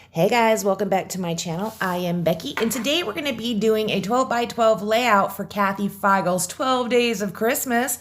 Hey guys, welcome back to my channel. I am Becky, and today we're going to be doing a 12 by 12 layout for Kathy Feigle's 12 Days of Christmas.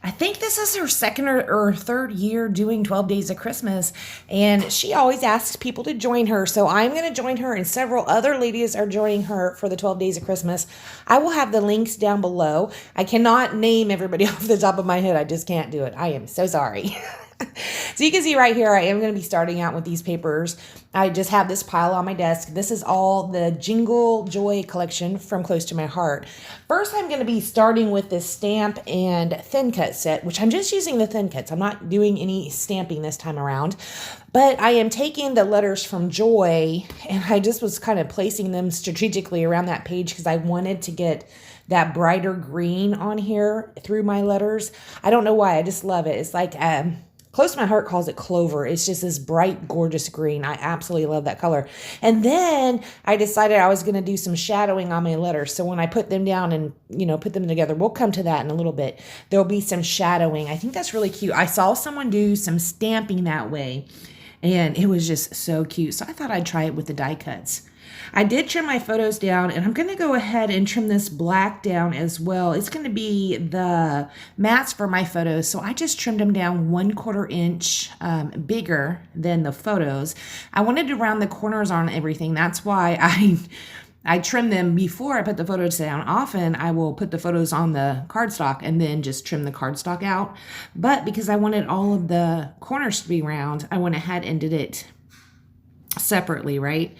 I think this is her second or third year doing 12 Days of Christmas, and she always asks people to join her, so I'm going to join her, and several other ladies are joining her for the 12 Days of Christmas. I will have the links down below. I cannot name everybody off the top of my head. I just can't do it. I am so sorry. So you can see right here, I am going to be starting out with these papers. I just have this pile on my desk. This is all the Jingle Joy collection from Close to My Heart. First, I'm going to be starting with this stamp and thin cut set, which I'm just using the thin cuts. I'm not doing any stamping this time around, but I am taking the letters from Joy, and I just was kind of placing them strategically around that page because I wanted to get that brighter green on here through my letters. I don't know why. I just love it. It's like Close to My Heart calls it clover. It's just this bright, gorgeous green. I absolutely love that color. And then I decided I was going to do some shadowing on my letters. So when I put them down and, put them together, we'll come to that in a little bit. There'll be some shadowing. I think that's really cute. I saw someone do some stamping that way, and it was just so cute. So I thought I'd try it with the die cuts. I did trim my photos down, and I'm going to go ahead and trim this black down as well. It's going to be the mats for my photos, so I just trimmed them down 1/4 inch bigger than the photos. I wanted to round the corners on everything. That's why I trim them before I put the photos down. Often I will put the photos on the cardstock and then just trim the cardstock out. But because I wanted all of the corners to be round, I went ahead and did it separately, right?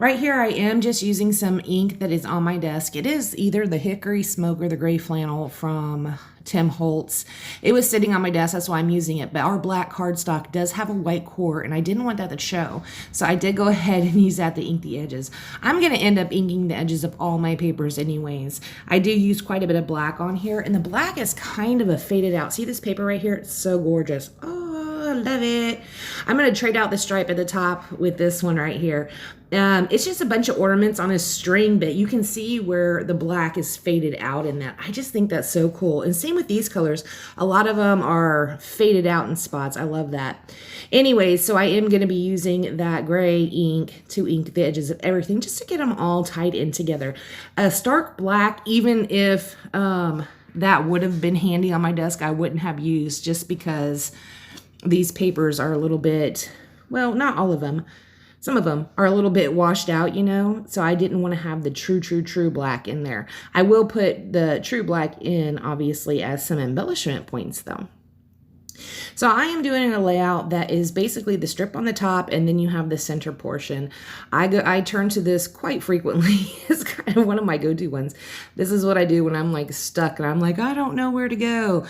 Right here, I am just using some ink that is on my desk. It is either the Hickory Smoke or the Gray Flannel from Tim Holtz. It was sitting on my desk, that's why I'm using it. But our black cardstock does have a white core, and I didn't want that to show. So I did go ahead and use that to ink the edges. I'm going to end up inking the edges of all my papers anyways. I do use quite a bit of black on here, and the black is kind of a faded out. See this paper right here? It's so gorgeous. Oh, I love it. I'm going to trade out the stripe at the top with this one right here. It's just a bunch of ornaments on a string, but you can see where the black is faded out in that. I just think that's so cool. And same with these colors. A lot of them are faded out in spots. I love that. Anyways, so I am going to be using that gray ink to ink the edges of everything just to get them all tied in together. A stark black, even if that would have been handy on my desk, I wouldn't have used, just because these papers are a little bit, well, not all of them. Some of them are a little bit washed out, so I didn't want to have the true black in there. I will put the true black in, obviously, as some embellishment points, though. So I am doing a layout that is basically the strip on the top, and then you have the center portion. I turn to this quite frequently. It's kind of one of my go-to ones. This is what I do when I'm like stuck and I'm like, I don't know where to go.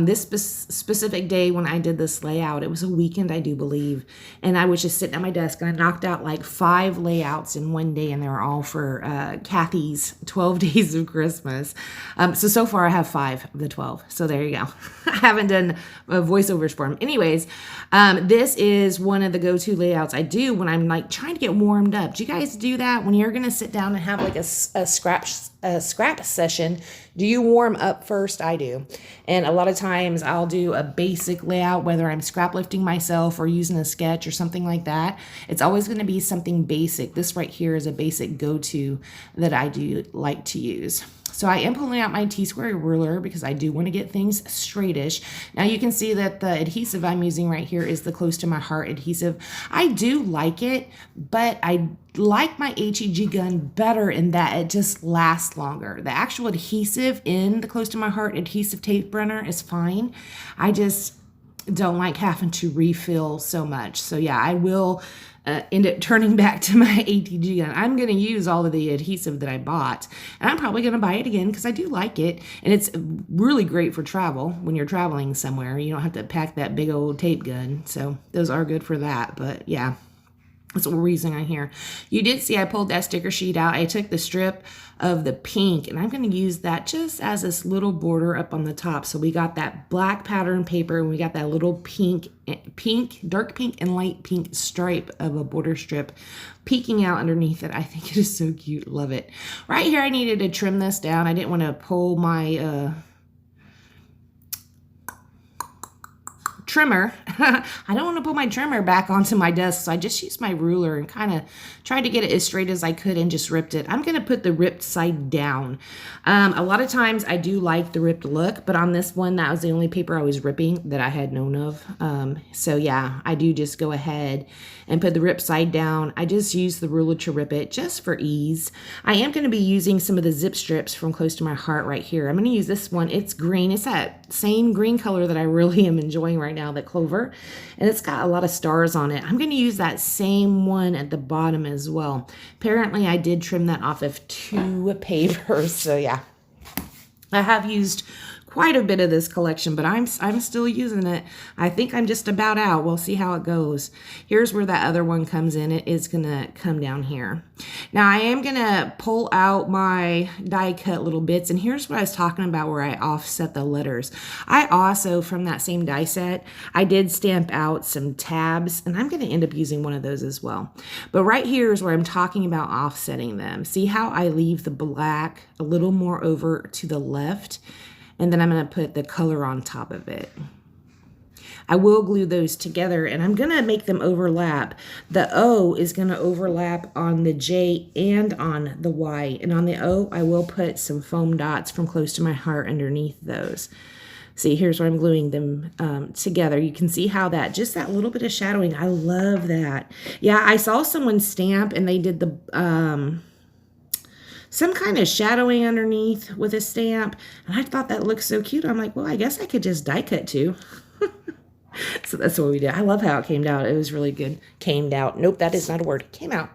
This specific day when I did this layout, it was a weekend, I do believe, and I was just sitting at my desk and I knocked out like 5 layouts in one day, and they were all for Kathy's 12 Days of Christmas. So far I have 5 of the 12. So there you go. I haven't done voiceovers for them. Anyways, this is one of the go-to layouts I do when I'm like trying to get warmed up. Do you guys do that when you're going to sit down and have like a scrap session? Do you warm up first? I do. And a lot of times I'll do a basic layout, whether I'm scrap lifting myself or using a sketch or something like that. It's always going to be something basic. This right here is a basic go-to that I do like to use. So I am pulling out my T-square ruler because I do want to get things straightish. Now you can see that the adhesive I'm using right here is the Close to My Heart adhesive. I do like it, but I like my HEG gun better in that it just lasts longer. The actual adhesive in the Close to My Heart adhesive tape runner is fine. I just don't like having to refill so much. So yeah, I will end up turning back to my ATG gun. I'm going to use all of the adhesive that I bought, and I'm probably going to buy it again because I do like it, and it's really great for travel when you're traveling somewhere. You don't have to pack that big old tape gun, so those are good for that. But yeah, that's what we're using on here. You did see I pulled that sticker sheet out. I took the strip of the pink, and I'm going to use that just as this little border up on the top. So we got that black pattern paper, and we got that little pink, dark pink and light pink stripe of a border strip peeking out underneath it. I think it is so cute. Love it. Right here, I needed to trim this down. I didn't want to pull my trimmer. I don't want to put my trimmer back onto my desk, so I just used my ruler and kind of tried to get it as straight as I could and just ripped it. I'm going to put the ripped side down. A lot of times I do like the ripped look, but on this one, that was the only paper I was ripping that I had known of. So yeah, I do just go ahead and put the ripped side down. I just use the ruler to rip it just for ease. I am going to be using some of the zip strips from Close to My Heart right here. I'm going to use this one. It's green. It's that same green color that I really am enjoying right now, that clover, and it's got a lot of stars on it. I'm going to use that same one at the bottom as well. Apparently I did trim that off of 2 papers, so yeah. I have used quite a bit of this collection, but I'm still using it. I think I'm just about out. We'll see how it goes. Here's where that other one comes in. It is gonna come down here. Now I am gonna pull out my die cut little bits, and here's what I was talking about where I offset the letters. I also, from that same die set, I did stamp out some tabs, and I'm gonna end up using one of those as well. But right here is where I'm talking about offsetting them. See how I leave the black a little more over to the left? And then I'm going to put the color on top of it. I will glue those together, and I'm going to make them overlap. The O is going to overlap on the J and on the Y. And on the O, I will put some foam dots from Close to My Heart underneath those. See, here's where I'm gluing them together. You can see how that, just that little bit of shadowing, I love that. Yeah, I saw someone stamp, and they did the some kind of shadowing underneath with a stamp, and I thought that looked so cute. I'm like, well, I guess I could just die cut too. So that's what we did. I love how it came out. It was really good. Came out. Nope, that is not a word. Came out.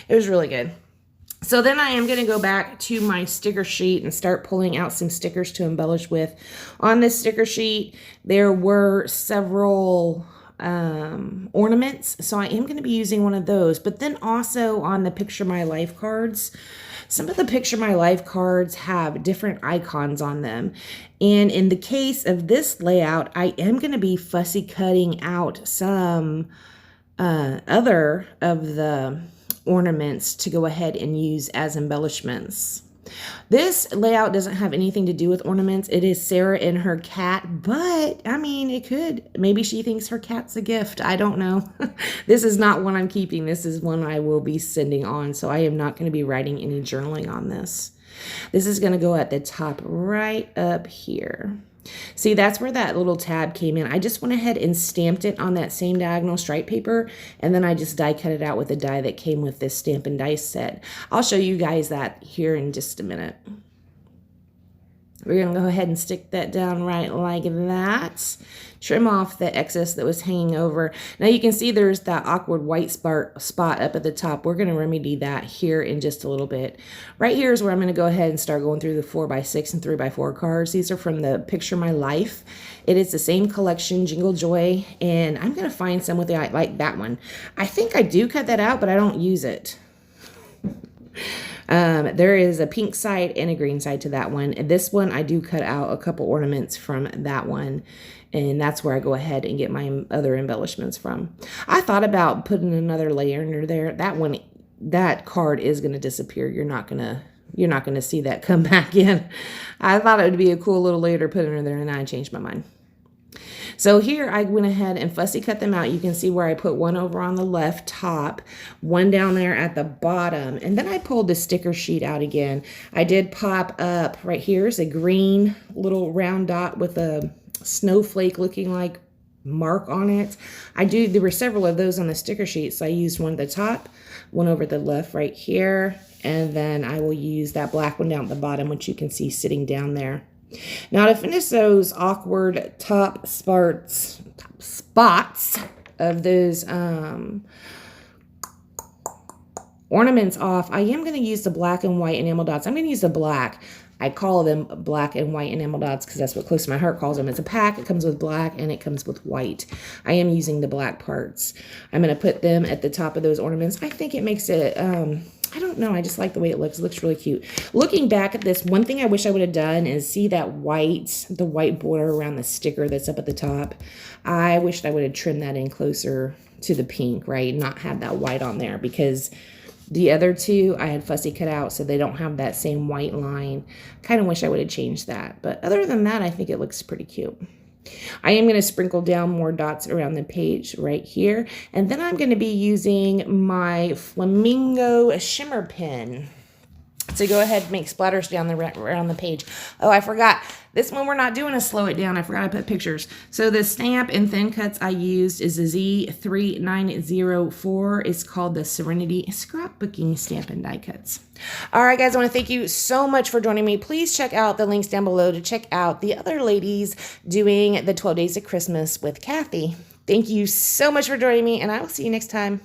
It was really good. So then I am going to go back to my sticker sheet and start pulling out some stickers to embellish with. On this sticker sheet, there were several ornaments, so I am going to be using one of those. But then also on the Picture My Life cards, some of the Picture My Life cards have different icons on them. And in the case of this layout, I am going to be fussy cutting out some other of the ornaments to go ahead and use as embellishments. This layout doesn't have anything to do with ornaments. It is Sarah and her cat, but I mean, it could. Maybe she thinks her cat's a gift. I don't know. This is not one I'm keeping. This is one I will be sending on, so I am not going to be writing any journaling on this. This is going to go at the top right up here. See, that's where that little tab came in. I just went ahead and stamped it on that same diagonal stripe paper, and then I just die cut it out with a die that came with this Stamp and Dice set. I'll show you guys that here in just a minute. We're going to go ahead and stick that down right like that. Trim off the excess that was hanging over. Now you can see there's that awkward white spot up at the top. We're going to remedy that here in just a little bit. Right here is where I'm going to go ahead and start going through the 4x6 and 3x4 cards. These are from the Picture My Life. It is the same collection, Jingle Joy, and I'm going to find some with it like that one. I think I do cut that out, but I don't use it. There is a pink side and a green side to that one. And this one, I do cut out a couple ornaments from that one. And that's where I go ahead and get my other embellishments from. I thought about putting another layer under there. That one, that card is going to disappear. You're not going to see that come back in. I thought it would be a cool little layer to put under there, and I changed my mind. So here I went ahead and fussy cut them out. You can see where I put one over on the left top, one down there at the bottom, and then I pulled the sticker sheet out again. I did pop up right here is a green little round dot with a snowflake looking like mark on it. There were several of those on the sticker sheet, so I used one at the top, one over the left right here, and then I will use that black one down at the bottom, which you can see sitting down there. Now to finish those awkward top spots of those ornaments off, I am going to use the black and white enamel dots. I'm going to use the black. I call them black and white enamel dots because that's what Close to My Heart calls them. It's a pack. It comes with black and it comes with white. I am using the black parts. I'm going to put them at the top of those ornaments. I think it makes it, I don't know. I just like the way it looks. It looks really cute. Looking back at this, one thing I wish I would have done is see that the white border around the sticker that's up at the top. I wished I would have trimmed that in closer to the pink, right? Not have that white on there, because the other two I had fussy cut out so they don't have that same white line. Kind of wish I would have changed that. But other than that, I think it looks pretty cute. I am going to sprinkle down more dots around the page right here. And then I'm going to be using my Flamingo shimmer pen. So go ahead and make splatters down around the page. Oh, I forgot. This one we're not doing a slow it down. I forgot to put pictures. So the stamp and thin cuts I used is a Z3904. It's called the Serenity Scrapbooking Stamp and Die Cuts. All right, guys, I want to thank you so much for joining me. Please check out the links down below to check out the other ladies doing the 12 Days of Christmas with Kathy. Thank you so much for joining me, and I will see you next time.